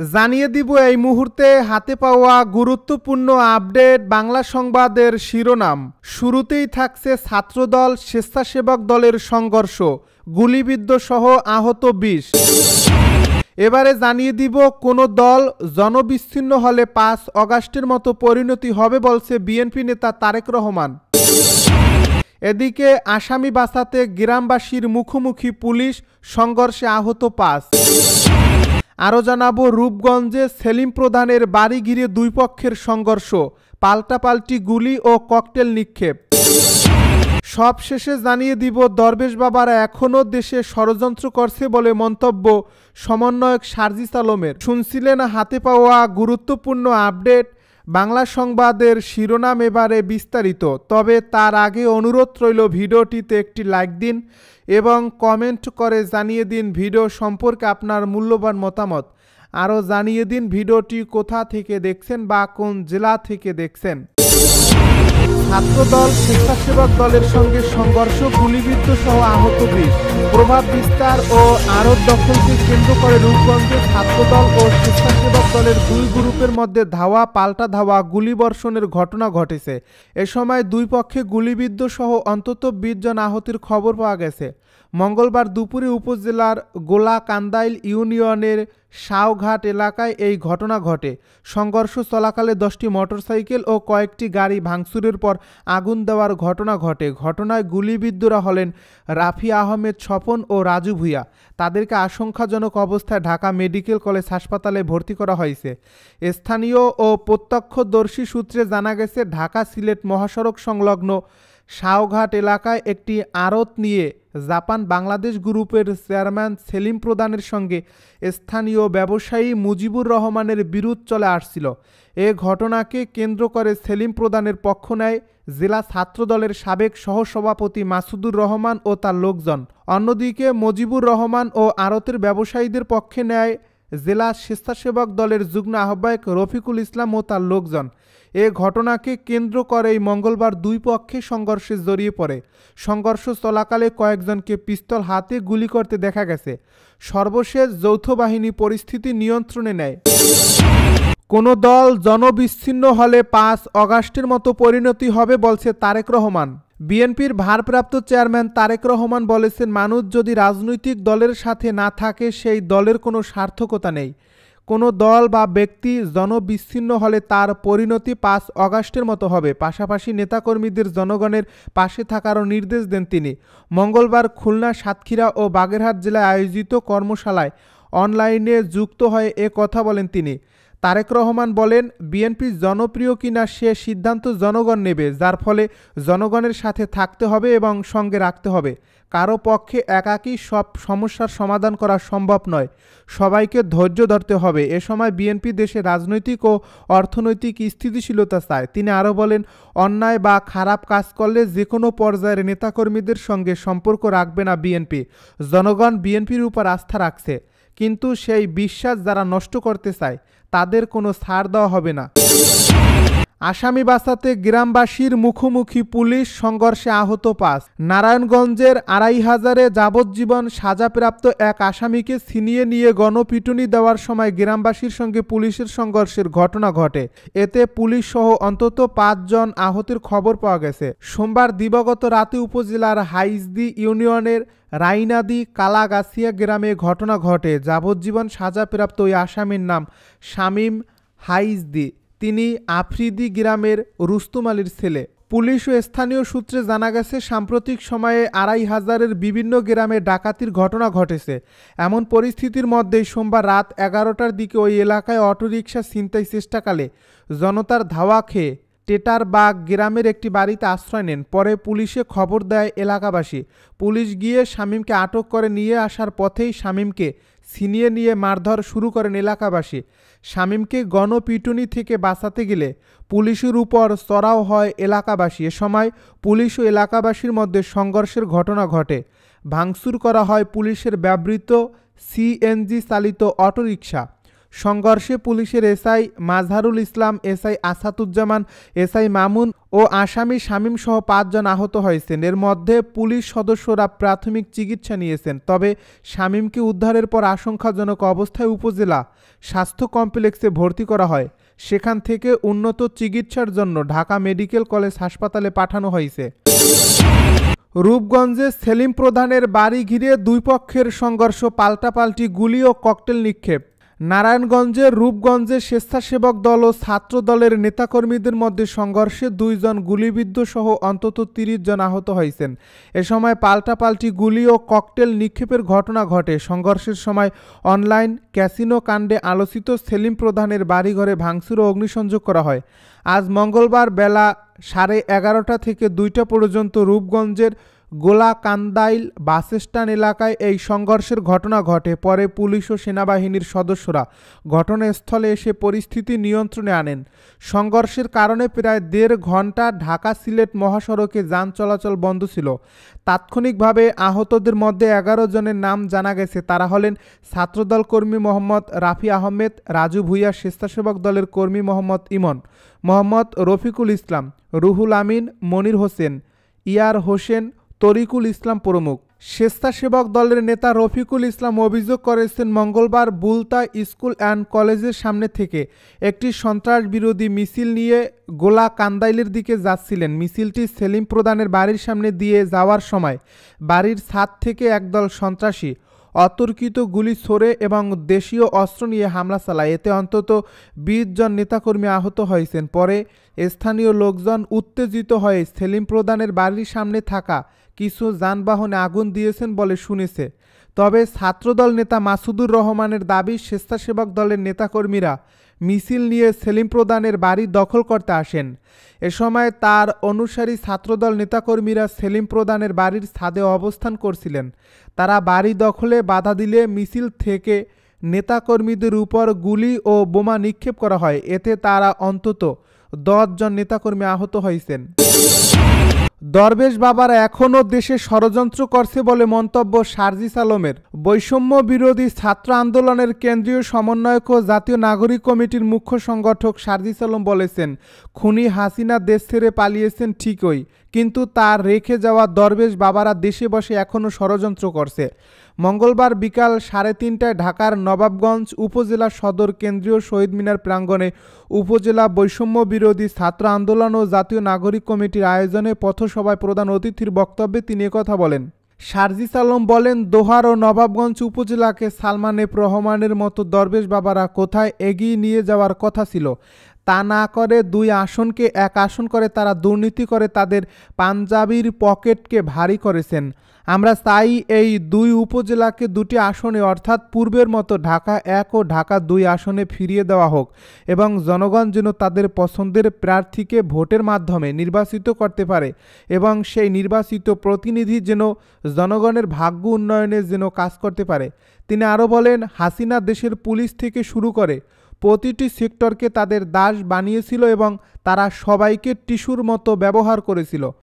জানিয়ে দিব এই মুহূর্তে হাতে পাওয়া গুরুত্বপূর্ণ আপডেট বাংলা সংবাদের শিরোনাম। শুরুতেই থাকছে ছাত্রদল স্বেচ্ছাসেবক দলের সংঘর্ষ, গুলিবিদ্ধ সহ আহত ২০। এবারে জানিয়ে দিব কোন দল জনবিচ্ছিন্ন হলে ৫ অগাস্টের মতো পরিণতি হবে বলছে বিএনপি নেতা তারেক রহমান। এদিকে আসামি বাঁচাতে গ্রামবাসীর মুখোমুখি পুলিশ, সংঘর্ষে আহত ৫। আরও জানাবো রূপগঞ্জে সেলিম প্রধানের বাড়ি ঘিরে দুই পক্ষের সংঘর্ষ, পাল্টাপাল্টি গুলি ও ককটেল নিক্ষেপ। সবশেষে জানিয়ে দিব দরবেশ বাবারা এখনও দেশে ষড়যন্ত্র করছে বলে মন্তব্য সমন্বয়ক সার্জিস আলমের। শুনছিলেন হাতে পাওয়া গুরুত্বপূর্ণ আপডেট বাংলা সংবাদের শিরোনাম, এবারে বিস্তারিত। তবে তার আগে অনুরোধ রইল ভিডিওটিতে একটি লাইক দিন এবং কমেন্ট করে জানিয়ে দিন ভিডিও সম্পর্কে আপনার মূল্যবান মতামত। আরও জানিয়ে দিন ভিডিওটি কোথা থেকে দেখছেন বা কোন জেলা থেকে দেখছেন। ছাত্রদল স্বেচ্ছাসেবক দলের সঙ্গে সংঘর্ষ, গুলিবিদ্ধ সহ আহত ২০। প্রভাব বিস্তার ও আরব দখলকে কেন্দ্র করে রূপগঞ্জে ছাত্রদল ও স্বেচ্ছাসেবক দলের দুই গ্রুপের মধ্যে ধাওয়া পাল্টা ধাওয়া গুলিবর্ষণের ঘটনা ঘটেছে। এ সময় দুই পক্ষে গুলিবিদ্ধ সহ অন্তত ২০ জন আহতের খবর পাওয়া গেছে। মঙ্গলবার দুপুরে উপজেলার গোলাকান্দাইল ইউনিয়নের শাওঘাট এলাকায় এই ঘটনা ঘটে। সংঘর্ষ চলাকালে ১০টি মোটরসাইকেল ও কয়েকটি গাড়ি ভাঙচুরের পর আগুন দেওয়ার ঘটনা ঘটে। ঘটনায় গুলিবিদ্ধরা হলেন রাফি আহমেদ স্বপন ও রাজু ভূঁইয়া। তাদেরকে আশঙ্কাজনক অবস্থায় ঢাকা মেডিকেল কলেজ হাসপাতালে ভর্তি করা হয়েছে। স্থানীয় ও প্রত্যক্ষদর্শী সূত্রে জানা গেছে, ঢাকা সিলেট মহাসড়ক সংলগ্ন শাওঘাট এলাকায় একটি আড়ত নিয়ে জাপান বাংলাদেশ গ্রুপের চেয়ারম্যান সেলিম প্রধানের সঙ্গে স্থানীয় ব্যবসায়ী মুজিবুর রহমানের বিরোধ চলে আসছিল। এ ঘটনাকে কেন্দ্র করে সেলিম প্রধানের পক্ষ নেয় জেলা ছাত্রদলের সাবেক সহসভাপতি মাসুদুর রহমান ও তার লোকজন। অন্যদিকে মুজিবুর রহমান ও আড়তের ব্যবসায়ীদের পক্ষে নেয় জেলা স্বেচ্ছাসেবক দলের যুগ্ম আহ্বায়ক রফিকুল ইসলাম ও তার লোকজন। এ ঘটনাকে কেন্দ্র করেই মঙ্গলবার দুই পক্ষে সংঘর্ষে জড়িয়ে পড়ে। সংঘর্ষ চলাকালে কয়েকজনকে পিস্তল হাতে গুলি করতে দেখা গেছে। সর্বশেষ যৌথ বাহিনী পরিস্থিতি নিয়ন্ত্রণে নেয়। কোনো দল জনবিচ্ছিন্ন হলে ৫ অগাস্টের মতো পরিণতি হবে বলছে তারেক রহমান। বিএনপির ভারপ্রাপ্ত চেয়ারম্যান তারেক রহমান বলেছেন, মানুষ যদি রাজনৈতিক দলের সাথে না থাকে সেই দলের কোনো সার্থকতা নেই। কোনো দল বা ব্যক্তি জনবিচ্ছিন্ন হলে তার পরিণতি ৫ অগাস্টের মতো হবে। পাশাপাশি নেতাকর্মীদের জনগণের পাশে থাকারও নির্দেশ দেন তিনি। মঙ্গলবার খুলনা, সাতক্ষীরা ও বাগেরহাট জেলায় আয়োজিত কর্মশালায় অনলাইনে যুক্ত হয়ে এ কথা বলেন তিনি। তারেক রহমান বলেন, বিএনপি জনপ্রিয় কিনা সে সিদ্ধান্ত জনগণ নেবে, যার ফলে জনগণের সাথে থাকতে হবে এবং সঙ্গে রাখতে হবে। কারো পক্ষে একাকী সব সমস্যার সমাধান করা সম্ভব নয়, সবাইকে ধৈর্য ধরতে হবে। এ সময় বিএনপি দেশে রাজনৈতিক ও অর্থনৈতিক স্থিতিশীলতা চায়। তিনি আরও বলেন, অন্যায় বা খারাপ কাজ করলে যে কোনো পর্যায়ের নেতাকর্মীদের সঙ্গে সম্পর্ক রাখবে না বিএনপি। জনগণ বিএনপির উপর আস্থা রাখছে, কিন্তু সেই বিশ্বাস যারা নষ্ট করতে চায় তাদের কোনো ছাড় দেওয়া হবে না। আসামি বাঁচাতে গ্রামবাসীর মুখোমুখি পুলিশ, সংঘর্ষে আহত ৫। নারায়ণগঞ্জের আড়াইহাজারে যাবজ্জীবন সাজাপ্রাপ্ত এক আসামিকে ছিনিয়ে নিয়ে গণপিটুনি দেওয়ার সময় গ্রামবাসীর সঙ্গে পুলিশের সংঘর্ষের ঘটনা ঘটে। এতে পুলিশ সহ অন্তত ৫ জন আহতের খবর পাওয়া গেছে। সোমবার দিবাগত রাতে উপজেলার হাইজদি ইউনিয়নের রাইনাদি কালাগাছিয়া গ্রামে ঘটনা ঘটে। যাবজ্জীবন সাজাপ্রাপ্ত ওই আসামির নাম শামীম হাইজদি। তিনি আফ্রিদি গ্রামের রুস্তুম আলীর ছেলে। পুলিশ ও স্থানীয় সূত্রে জানা গেছে, সাম্প্রতিক সময়ে আড়াইহাজারের বিভিন্ন গ্রামে ডাকাতির ঘটনা ঘটেছে। এমন পরিস্থিতির মধ্যেই সোমবার রাত ১১টার দিকে ওই এলাকায় অটোরিকশা ছিনতাই চেষ্টাকালে জনতার ধাওয়া খেয়ে টেটারবাগ গ্রামের একটি বাড়িতে আশ্রয় নেন। পরে পুলিশে খবর দেয় এলাকাবাসী। পুলিশ গিয়ে শামীমকে আটক করে নিয়ে আসার পথেই শামীমকে ছিনিয়ে নিয়ে মারধর শুরু করেন এলাকাবাসী। শামীমকে গণপিটুনি থেকে বাঁচাতে গেলে পুলিশের উপর চড়াও হয় এলাকাবাসী। এ সময় পুলিশ ও এলাকাবাসীর মধ্যে সংঘর্ষের ঘটনা ঘটে। ভাঙচুর করা হয় পুলিশের ব্যবহৃত সিএনজি চালিত অটোরিকশা। সংঘর্ষে পুলিশের SI Mazharul Islam, SI Asaduzzaman, SI Mamun ও আসামি শামীম সহ 5 জন আহত হয়েছেন। এর মধ্যে পুলিশ সদস্যরা প্রাথমিক চিকিৎসা নিয়েছেন। তবে শামীমকে উদ্ধারের পর আশঙ্কাজনক অবস্থায় উপজেলা স্বাস্থ্য কমপ্লেক্সে ভর্তি করা হয়। সেখান থেকে উন্নত চিকিৎসার জন্য ঢাকা মেডিকেল কলেজ হাসপাতালে পাঠানো হয়েছে। রূপগঞ্জে সেলিম প্রধানের বাড়ি ঘিরে দুই পক্ষের সংঘর্ষ, পাল্টাপাল্টি গুলি ও ককটেল নিক্ষেপ। নারায়ণগঞ্জের রূপগঞ্জে স্বেচ্ছাসেবক দল ও ছাত্র দলের নেতাকর্মীদের মধ্যে সংঘর্ষে 2 জন গুলিবিদ্ধ সহ অন্তত 30 জন আহত হয়েছেন। এ সময় পাল্টাপাল্টি গুলি ও ককটেল নিক্ষেপের ঘটনা ঘটে। সংঘর্ষের সময় অনলাইন ক্যাসিনো কাণ্ডে আলোচিত সেলিম প্রধানের বাড়িঘরে ভাঙচুর ও অগ্নিসংযোগ করা হয়। আজ মঙ্গলবার বেলা 11:30 থেকে 2টা পর্যন্ত রূপগঞ্জের গোলাকান্দাইল বাসস্ট্যান্ড এলাকায় এই সংঘর্ষের ঘটনা ঘটে। পরে পুলিশ ও সেনাবাহিনীর সদস্যরা ঘটনাস্থলে এসে পরিস্থিতি নিয়ন্ত্রণে আনেন। সংঘর্ষের কারণে প্রায় 1.5 ঘন্টা ঢাকা সিলেট মহাসড়কে যান চলাচল বন্ধ ছিল। তাৎক্ষণিকভাবে আহতদের মধ্যে 11 জনের নাম জানা গেছে। তারা হলেন ছাত্রদল কর্মী মোহাম্মদ রাফি আহমেদ, রাজু ভূঁইয়া, স্বেচ্ছাসেবক দলের কর্মী মোহাম্মদ ইমন, মোহাম্মদ রফিকুল ইসলাম, রুহুল আমিন, মনির হোসেন, ইয়ার হোসেন, তরিকুল ইসলাম প্রমুখ। স্বেচ্ছাসেবক দলের নেতা রফিকুল ইসলাম অভিযোগ করেছেন, মঙ্গলবার বুলতা স্কুল অ্যান্ড কলেজের সামনে থেকে একটি সন্ত্রাস বিরোধী মিছিল নিয়ে গোলাকান্দাইলের দিকে যাচ্ছিলেন। মিছিলটি সেলিম প্রধানের বাড়ির সামনে দিয়ে যাওয়ার সময় বাড়ির ছাদ থেকে একদল সন্ত্রাসী অতর্কিত গুলি ছোড়ে এবং দেশীয় অস্ত্র নিয়ে হামলা চালায়। এতে অন্তত 20 জন নেতাকর্মী আহত হয়েছেন। পরে স্থানীয় লোকজন উত্তেজিত হয়ে সেলিম প্রধানের বাড়ির সামনে থাকা কিছু যানবাহনে আগুন দিয়েছেন বলে শুনেছে। তবে ছাত্রদল নেতা মাসুদুর রহমানের দাবি, স্বেচ্ছাসেবক দলের নেতাকর্মীরা মিছিল নিয়ে সেলিম প্রধানের বাড়ি দখল করতে আসেন। এ সময় তার অনুসারী ছাত্রদল নেতাকর্মীরা সেলিম প্রধানের বাড়ির ছাদে অবস্থান করছিলেন। তারা বাড়ি দখলে বাধা দিলে মিছিল থেকে নেতাকর্মীদের উপর গুলি ও বোমা নিক্ষেপ করা হয়। এতে তারা অন্তত 10 জন নেতাকর্মী আহত হয়েছেন। দরবেশ বাবারা এখনও দেশে ষড়যন্ত্র করছে বলে মন্তব্য সার্জিস আলমের। বৈষম্য বিরোধী ছাত্র আন্দোলনের কেন্দ্রীয় সমন্বয়ক ও জাতীয় নাগরিক কমিটির মুখ্য সংগঠক সার্জিস আলম বলেছেন, খুনি হাসিনা দেশ ছেড়ে পালিয়েছেন ঠিকই, কিন্তু তার রেখে যাওয়া দরবেশ বাবারা দেশে বসে এখনও ষড়যন্ত্র করছে। মঙ্গলবার বিকাল 3:30টায় ঢাকার নবাবগঞ্জ উপজেলা সদর কেন্দ্রীয় শহীদ মিনার প্রাঙ্গণে উপজেলা বৈষম্য বিরোধী ছাত্র আন্দোলন ও জাতীয় নাগরিক কমিটির আয়োজনে পথসভায় প্রধান অতিথির বক্তব্যে তিনি একথা বলেন। সার্জিস আলম বলেন, দোহার ও নবাবগঞ্জ উপজেলাকে সালমান এফ রহমানের মতো দরবেশ বাবারা কোথায় এগিয়ে নিয়ে যাওয়ার কথা ছিল, তা না করে 2 আসনকে 1 আসন করে তারা দুর্নীতি করে তাদের পাঞ্জাবির পকেটকে ভারী করেছেন। আমরা চাই এই 2 উপজেলাকে 2টি আসনে অর্থাৎ পূর্বের মতো ঢাকা 1 ও ঢাকা 2 আসনে ফিরিয়ে দেওয়া হোক এবং জনগণ যেন তাদের পছন্দের প্রার্থীকে ভোটের মাধ্যমে নির্বাচিত করতে পারে এবং সেই নির্বাচিত প্রতিনিধি যেন জনগণের ভাগ্য উন্নয়নে যেন কাজ করতে পারে। তিনি আরও বলেন, হাসিনা দেশের পুলিশ থেকে শুরু করে প্রতিটি সেক্টরকে তাদের দাস বানিয়েছিল এবং তারা সবাইকে টিস্যুর মতো ব্যবহার করেছিল।